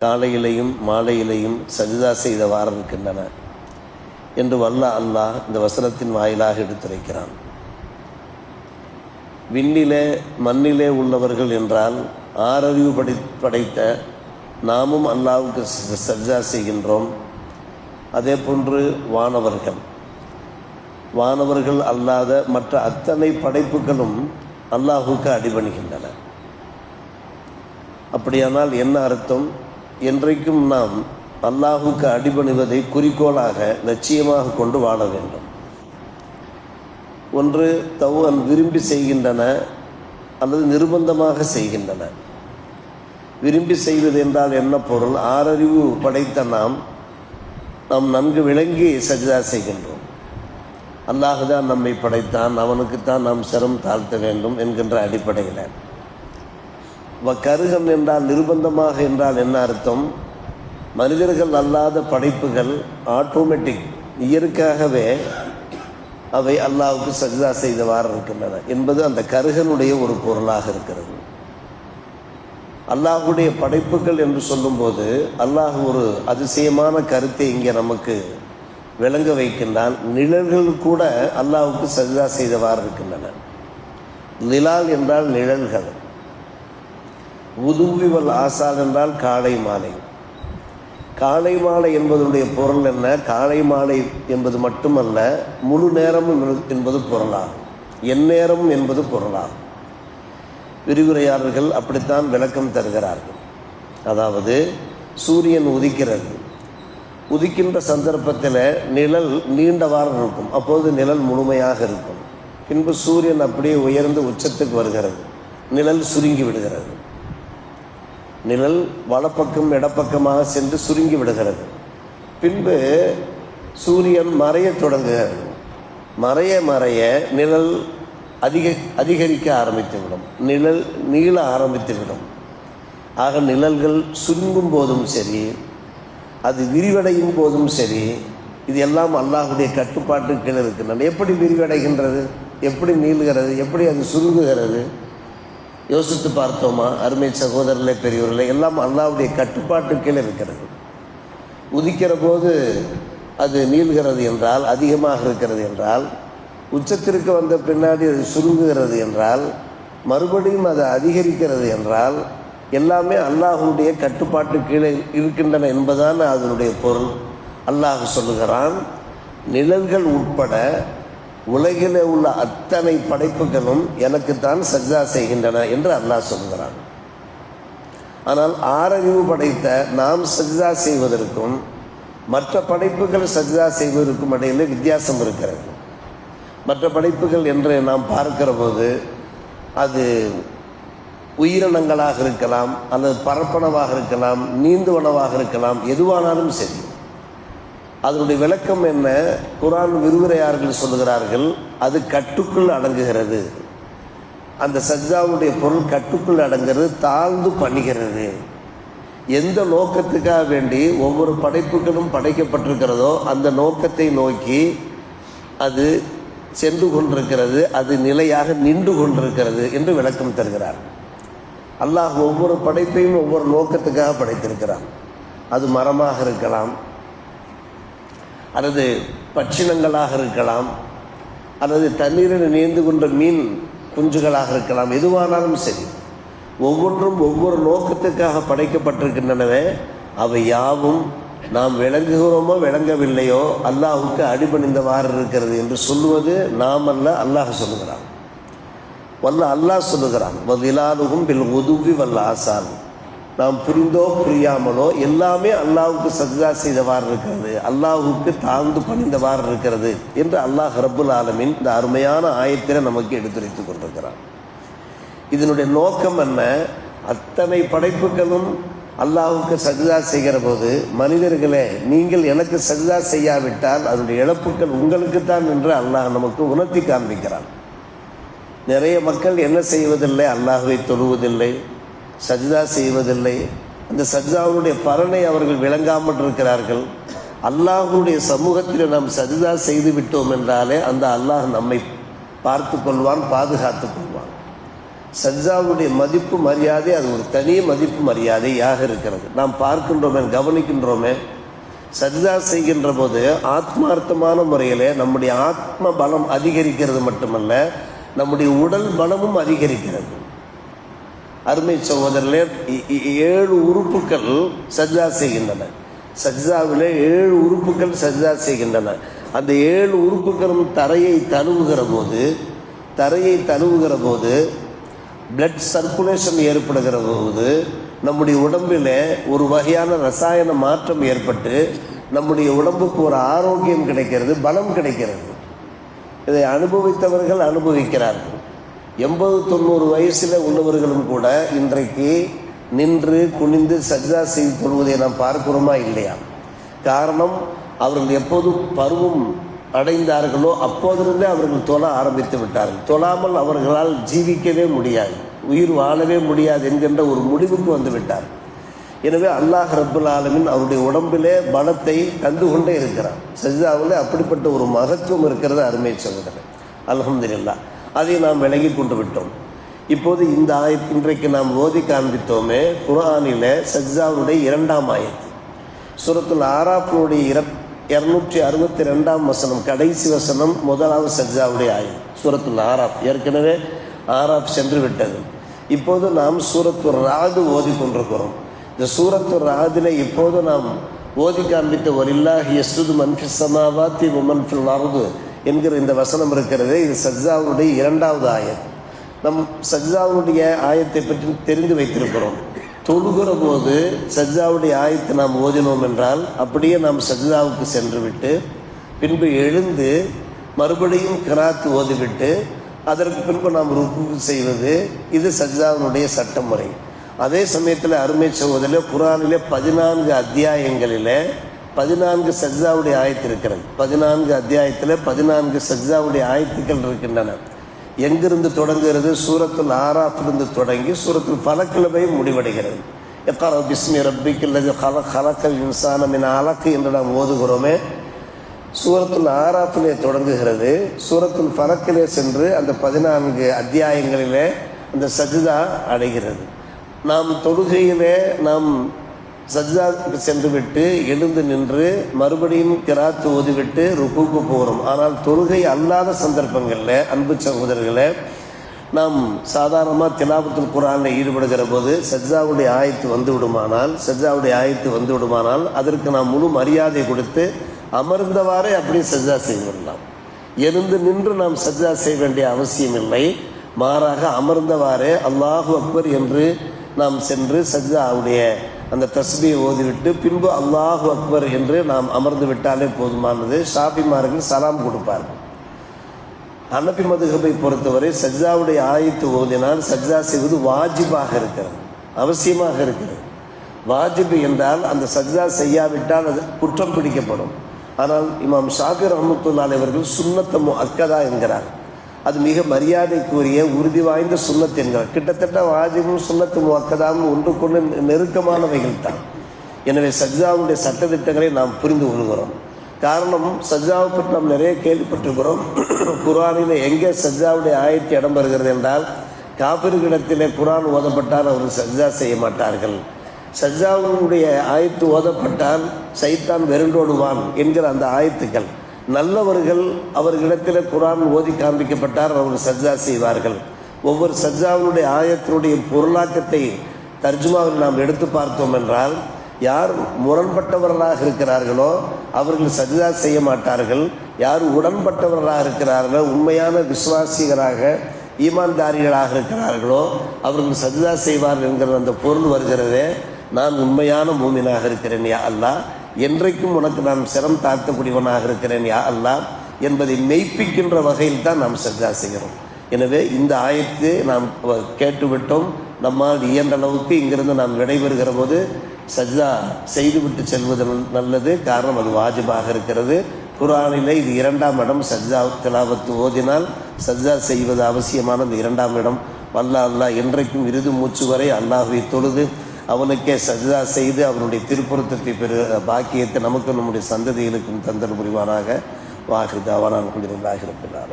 காலையிலையும் மாலையிலையும் சஜிதா செய்தவாறு இருக்கின்றன என்று வல்ல அல்லாஹ் இந்த வசனத்தின் வாயிலாக எடுத்துரைக்கிறான். விண்ணிலே மண்ணிலே உள்ளவர்கள் என்றால் ஆறறிவு படைத்த நாமும் அல்லாஹ்வுக்கு சஜிதா செய்கின்றோம். அதே போன்று வானவர்கள் அல்லாத மற்ற அத்தனை படைப்புகளும் அல்லாஹ்வுக்கு அடிபணிகின்றன. அப்படியானால் என்ன அர்த்தம்? என்றைக்கும் நாம் அல்லாஹ்வுக்கு அடிபணிவதை குறிக்கோளாக லட்சியமாக கொண்டு வாழ வேண்டும். ஒன்று தௌஅன் விரும்பி செய்கின்றன அல்லது நிர்பந்தமாக செய்கின்றன. விரும்பி செய்வது என்றால் என்ன பொருள்? ஆறறிவு படைத்த நாம் நன்கு விளங்கி சஜிதா செய்கின்றோம். அல்லாஹ் தான் நம்மை படைத்தான், அவனுக்குத்தான் நாம் சிரம் தாழ்த்த வேண்டும் என்கின்ற அடிப்படையில். கருகம் என்றால் நிர்பந்தமாக என்றால் என்ன அர்த்தம்? மனிதர்கள் அல்லாத படைப்புகள் ஆட்டோமேட்டிக் இயற்கையாகவே அவை அல்லாஹ்வுக்கு சஜிதா செய்தவாறு இருக்கின்றன என்பது அந்த கருகனுடைய ஒரு பொருளாக இருக்கிறது. அல்லாஹ்வுடைய படைப்புகள் என்று சொல்லும்போது அல்லாஹ் ஒரு அதிசயமான கருத்தை இங்கே நமக்கு விளங்க வைக்கின்றான். நிழல்கள் கூட அல்லாஹ்வுக்கு சஜிதா செய்தவாறு இருக்கின்றன. லிலால் என்றால் நிழல்கள், உதுவிவல் ஆசால் என்றால் காலை மாலை. காலை மாலை என்பதனுடைய பொருள் என்ன? காலை மாலை என்பது மட்டுமல்ல, முழு நேரமும் என்பது பொருளாகும், எந்நேரம் என்பது பொருளாகும். விரிவுரையாளர்கள் அப்படித்தான் விளக்கம் தருகிறார்கள். அதாவது சூரியன் உதிக்கின்ற சந்தர்ப்பத்தில் நிழல் நீண்டவாறு இருக்கும், அப்போது நிழல் முழுமையாக இருக்கும். பின்பு சூரியன் அப்படியே உயர்ந்து உச்சத்துக்கு வருகிறது, நிழல் சுருங்கி விடுகிறது. நிழல் வலப்பக்கம் இடப்பக்கமாக சென்று சுருங்கி விடுகிறது. பின்பு சூரியன் மறைய தொடங்குகிறது. மறைய நிழல் அதிகரிக்க ஆரம்பித்துவிடும், நிழல் நீள ஆரம்பித்துவிடும். ஆக நிழல்கள் சுருங்கும் போதும் சரி, அது விரிவடையும் போதும் சரி, இது எல்லாம் அல்லாஹ்வுடைய கட்டுப்பாட்டு கீழே இருக்கின்றன. எப்படி விரிவடைகின்றது, எப்படி நீளுகிறது, எப்படி அது சுருங்குகிறது? யோசித்து பார்த்தோமா? அருமை சகோதரர்களே, பெரியவர்களே, எல்லாம் அல்லாஹ்வுடைய கட்டுப்பாட்டு கீழே இருக்கிறது. உதிக்கிற போது அது நீள்கிறது என்றால், அதிகமாக இருக்கிறது என்றால், உச்சத்திற்கு வந்த பின்னாடி அது சுருங்குகிறது என்றால், மறுபடியும் அது அதிகரிக்கிறது என்றால், எல்லாமே அல்லாஹ்வுடைய கட்டுப்பாட்டு கீழே இருக்கின்றன என்பதான அதனுடைய பொருள். அல்லாஹ் சொல்லுகிறான், நிழல்கள் உட்பட உலகிலே உள்ள அத்தனை படைப்புகளும் எனக்குத்தான் சஜ்ஜா செய்கின்றன என்று அல்லாஹ் சொல்கிறான். ஆனால் ஆறறிவு படைத்த நாம் சஜ்ஜா செய்வதற்கும் மற்ற படைப்புகள் சஜ்ஜா செய்வதற்கும் இடையிலே வித்தியாசம் இருக்கிறது. மற்ற படைப்புகள் என்று நாம் பார்க்கிற போது அது உயிரினங்களாக இருக்கலாம், அல்லது பரப்பனவாக இருக்கலாம், நீந்துவனவாக இருக்கலாம், எதுவானாலும் சரி. அதனுடைய விளக்கம் என்ன? குர்ஆன் விரிவுரையாளர்கள் சொல்லுகிறார்கள், அது கட்டுக்குள் அடங்குகிறது. அந்த சஜ்ஜாவுடைய பொருள் கட்டுக்குள் அடங்குகிறது, தாழ்ந்து பணிகிறது. எந்த நோக்கத்துக்காக வேண்டி ஒவ்வொரு படைப்புகளும் படைக்கப்பட்டிருக்கிறதோ அந்த நோக்கத்தை நோக்கி அது சென்று கொண்டிருக்கிறது, அது நிலையாக நின்று கொண்டிருக்கிறது என்று விளக்கம் தருகிறார். அல்லாஹ் ஒவ்வொரு படைப்பையும் ஒவ்வொரு நோக்கத்துக்காக படைத்திருக்கிறான். அது மரமாக இருக்கலாம், அல்லது பட்சினங்களாக இருக்கலாம், அல்லது தண்ணீரில் நீந்து கொண்ட மீன் குஞ்சுகளாக இருக்கலாம், எதுவானாலும் சரி, ஒவ்வொன்றும் ஒவ்வொரு நோக்கத்துக்காக படைக்கப்பட்டிருக்கின்றனவே. அவை யாவும் நாம் விளங்குகிறோமோ விளங்கவில்லையோ அல்லாஹ்வுக்கு அடிபணிந்தவாறு இருக்கிறது என்று சொல்லுவது நாம் அல்ல, அல்லாஹ் சொல்லுகிறான். அல்லாஹ் சொல்லுகிறான், வதிலாலுகும் பில் உதுவி வல்ல ஆசால். நாம் புரிந்தோ புரியாமலோ எல்லாமே அல்லாஹ்வுக்கு சஜ்ஜா செய்தவாறு இருக்கிறது, அல்லாஹ்வுக்கு தாழ்ந்து பணிந்தவாறு இருக்கிறது என்று அல்லாஹ் ரப்புல் ஆலமீன் இந்த அருமையான ஆயத்திலே நமக்கு எடுத்துரைத்து கொண்டிருக்கிறான். இதனுடைய நோக்கம் என்ன? அத்தனை படைப்புகளும் அல்லாஹ்வுக்கு சஜ்ஜா செய்கிற போது, மனிதர்களே நீங்கள் எனக்கு சஜ்ஜா செய்யாவிட்டால் அதனுடைய இழப்புகள் உங்களுக்குத்தான் என்று அல்லாஹ் நமக்கு உணர்த்தி காண்பிக்கிறான். நிறைய மக்கள் என்ன செய்வதில்லை? அல்லாஹ்வை தொழுவதில்லை, சஜ்ஜா செய்வதில்லை. அந்த சஜ்ஜாவுடைய பலனை அவர்கள் விளங்காமல் இருக்கிறார்கள். அல்லாஹ்வுடைய சமூகத்தில் நாம் சஜ்ஜா செய்து விட்டோம் என்றாலே அந்த அல்லாஹ் நம்மை பார்த்து கொள்வான், பாதுகாத்து கொள்வான். சஜ்ஜாவுடைய மதிப்பு மரியாதை அது ஒரு தனி மதிப்பு மரியாதையாக இருக்கிறது. நாம் பார்க்கின்றோமே, கவனிக்கின்றோமே, சஜ்ஜா செய்கின்ற போது ஆத்மார்த்தமான முறையில் நம்முடைய ஆத்ம பலம் அதிகரிக்கிறது மட்டுமல்ல, நம்முடைய உடல் பலமும் அதிகரிக்கிறது. அருமை சகோதரர்களே, 7 உறுப்புகள் சஜ்ஜா செய்கின்றன. சஜ்ஜாவில் 7 உறுப்புகள் சஜ்ஜா செய்கின்றன. அந்த 7 உறுப்புகளும் தரையை தழுவுகிற போது பிளட் சர்க்குலேஷன் ஏற்படுகிற போது நம்முடைய உடம்பில் ஒரு வகையான ரசாயன மாற்றம் ஏற்பட்டு நம்முடைய உடம்புக்கு ஒரு ஆரோக்கியம் கிடைக்கிறது, பலம் கிடைக்கிறது. இதை அனுபவித்தவர்கள் அனுபவிக்கிறார்கள். 80-90 வயசில் உள்ளவர்களும் கூட இன்றைக்கு நின்று குனிந்து சஜ்ஜா செய்து கொள்வதை நாம் பார்க்கிறோமா இல்லையா? காரணம், அவர்கள் எப்போது பருவம் அடைந்தார்களோ அப்போதிருந்தே அவர்கள் தொழ ஆரம்பித்து விட்டார்கள். தொழாமல் அவர்களால் ஜீவிக்கவே முடியாது, உயிர் வாழவே முடியாது என்கின்ற ஒரு முடிவுக்கு வந்து விட்டார். எனவே அல்லாஹ் ரப்புல் ஆலமீன் அவருடைய உடம்பிலே பலத்தை தந்து கொண்டே இருக்கிறார். சஜ்ஜாவில் அப்படிப்பட்ட ஒரு மகத்துவம் இருக்கிறது. அருமை சகோதரர், அல்ஹம்துலில்லாஹ், அதை நாம் விளங்கி கொண்டு விட்டோம். இப்போது இந்த இன்றைக்கு நாம் ஓதி காண்பித்தோமே, குர்ஆனிலே சஜ்ஜாவுடைய 2ஆம் ஆயத்து, சூரத்துல் ஆராஃபுடைய 262ஆம் வசனம், கடைசி வசனம், முதலாவது சஜ்ஜாவுடைய ஆயத்து சூரத்துல் ஆராஃப். ஏற்கனவே ஆராஃப் சென்று விட்டது. இப்போது நாம் சூரத்து ராது ஓதி கொண்டிருக்கிறோம். இந்த சூரத்து ராதில் இப்போது நாம் ஓதி காண்பித்த வலில்லாஹி யஸ்ஜுது மன் ஃபிஸ் ஸமாவாத்தி வ மன் ஃபில் அர்து என்கிற இந்த வசனம் இருக்கிறது. இது சஜ்ஜாவுடைய 2ஆவது ஆயத். நம் சஜ்ஜாவுடைய ஆயத்தை பற்றி தெரிந்து வைத்திருக்கிறோம். தொழுகிற போது சஜ்ஜாவுடைய ஆயத்தை நாம் ஓதினோம் என்றால் அப்படியே நாம் சஜ்ஜாவுக்கு சென்று விட்டு பின்பு எழுந்து மறுபடியும் கிராத்து ஓதிவிட்டு அதற்கு பின்பு நாம் ருக்கு செய்வது, இது சஜ்ஜாவுடைய சட்டமுறை. அதே சமயத்தில் அருமை சகோதரர்களே, குர்ஆனிலே 14 அத்தியாயங்களில் 14 சஜ்ஜாவுடைய ஆயத்து இருக்கிறது. 14 அத்தியாயத்தில் 14 சஜ்ஜாவுடைய ஆயத்துக்கள் இருக்கின்றன. எங்கிருந்து தொடங்குகிறது? சூரத்துல் ஆராஃபிலிருந்து தொடங்கி சூரத்துல் ஃபலக்கில் போய் முடிவடைகிறது. இக்ரா பிஸ்மி ரப்பிக்கல்லதி ஹலக் ஹலக்கல் இன்சான மின் அலக் என்று நாம் ஓதுகிறோமே, சூரத்துல் ஆராஃபிலே தொடங்குகிறது. சூரத்துல் ஃபலக்கிலே சென்று அந்த 14 அத்தியாயங்களிலே அந்த சஜ்தா அடைகிறது. நாம் தொழுகையிலே நாம் சஜ்தாவுக்கு சென்று விட்டு எழுந்து நின்று மறுபடியும் கிராத்து ஓதிவிட்டு ருக்குக்கு போகிறோம். ஆனால் தொழுகை அல்லாத சந்தர்ப்பங்களில் அன்பு சகோதரர்களை, நாம் சாதாரணமாக திலாவத்துல் குர்ஆனில் ஈடுபடுகிற போது சஜ்ஜாவுடைய ஆயத்து வந்து விடுமானால் அதற்கு நாம் முழு மரியாதை கொடுத்து அமர்ந்தவாறே அப்படியே சஜ்ஜா செய்துவிடலாம். எழுந்து நின்று நாம் சஜ்ஜா செய்ய வேண்டிய அவசியம் இல்லை. மாறாக அமர்ந்தவாறே அல்லாஹு அக்பர் என்று நாம் சென்று சஜ்ஜாவுடைய அந்த தஸ்பீயை ஓதிவிட்டு பின்பு அல்லாஹு அக்பர் என்று நாம் அமர்ந்து விட்டாலே போதுமானது. ஷாஃபிமார்கள் சலாம் கொடுப்பார்கள். ஹனஃபி மதுஹபை பொறுத்தவரை சஜ்ஜாவுடைய ஆயத்து ஓதினால் சஜ்ஜா செய்வது வாஜிபாக இருக்கிறது, அவசியமாக இருக்கிறது. வாஜிபு என்றால் அந்த சஜ்ஜா செய்யாவிட்டால் அது குற்றம் பிடிக்கப்படும். ஆனால் இமாம் ஷாஃபி ரஹ்மத்துல்லாஹி அவர்கள் சுன்னத்த முஅக்கதா என்கிறார். அது மிக மரியாதைக்குரிய உறுதி வாய்ந்த சுன்னத் என்கிறார். கிட்டத்தட்ட வாஜிபும் சுன்னத்து முஅக்கதாவும் ஒன்றுக்கொண்டு நெருக்கமானவைகள் தான். எனவே சஜ்ஜாவுடைய சட்டத்திட்டங்களை நாம் புரிந்து கொள்கிறோம். காரணம், சஜ்ஜாவை பற்றி நாம் நிறைய கேள்விப்பட்டிருக்கிறோம். குர்ஆனில் எங்கே சஜ்ஜாவுடைய ஆயத்து இடம் பெறுகிறது என்றால், காபிர்களிடத்திலே குர்ஆன் ஓதப்பட்டால் அவர்கள் சஜ்ஜா செய்ய மாட்டார்கள். சஜ்ஜாவுடைய ஆயத்து ஓதப்பட்டால் சைத்தான் வெருண்டோடுவான் என்கிற அந்த ஆயத்துக்கள். நல்லவர்கள் அவர்களிடத்தில் குர்ஆன் ஓதி காண்பிக்கப்பட்டால் அவர்கள் சஜ்ஜா செய்வார்கள். ஒவ்வொரு சஜ்ஜாவுடைய ஆயத்தினுடைய பொருளாக்கத்தை தர்ஜுமாவில் நாம் எடுத்து பார்த்தோம் என்றால், யார் முரண்பட்டவர்களாக இருக்கிறார்களோ அவர்கள் சஜ்ஜா செய்ய மாட்டார்கள். யார் உடன்பட்டவர்களாக இருக்கிறார்களோ, உண்மையான விசுவாசிகளாக ஈமான்தாரிகளாக இருக்கிறார்களோ அவர்கள் சஜ்ஜா செய்வார்கள் என்கிற அந்த பொருள் வருகிறதே. நான் உண்மையான மூமினாக இருக்கிறேன் யா அல்லாஹ், என்றைக்கும் உனக்கு நான் சிரம் தாழ்த்தக்கூடியவனாக இருக்கிறேன் யா அல்லாஹ் என்பதை மெய்ப்பிக்கின்ற வகையில் தான் நாம் சஜ்ஜா செய்கிறோம். எனவே இந்த ஆயத்தை நாம் கேட்டுவிட்டோம். நம்மால் இயன்ற அளவுக்கு இங்கிருந்து நாம் விடைபெறுகிற போது சஜ்ஜா செய்துவிட்டு செல்வது நல்லது. காரணம், அது வாஜிபாக இருக்கிறது. குர்ஆனிலே இது 2ஆம் இடம். சஜ்ஜா திலாவத்து ஓதினால் சஜ்ஜா செய்வது அவசியமான இந்த 2ஆம் இடம். வல்லா அல்லாஹ் என்றைக்கும் இறுதி மூச்சு வரை அல்லாஹ்வை தொழுது அவனுக்கே சஜ்தா செய்து அவனுடைய திருப்பொருத்தத்தை பாக்கியத்தை நமக்கு நம்முடைய சந்ததிகளுக்கும் தந்தல் புரிவானாக. வாஹிர் தாவானா அல்ஹம்துலில்லாஹி ரப்பில் ஆலமீன்.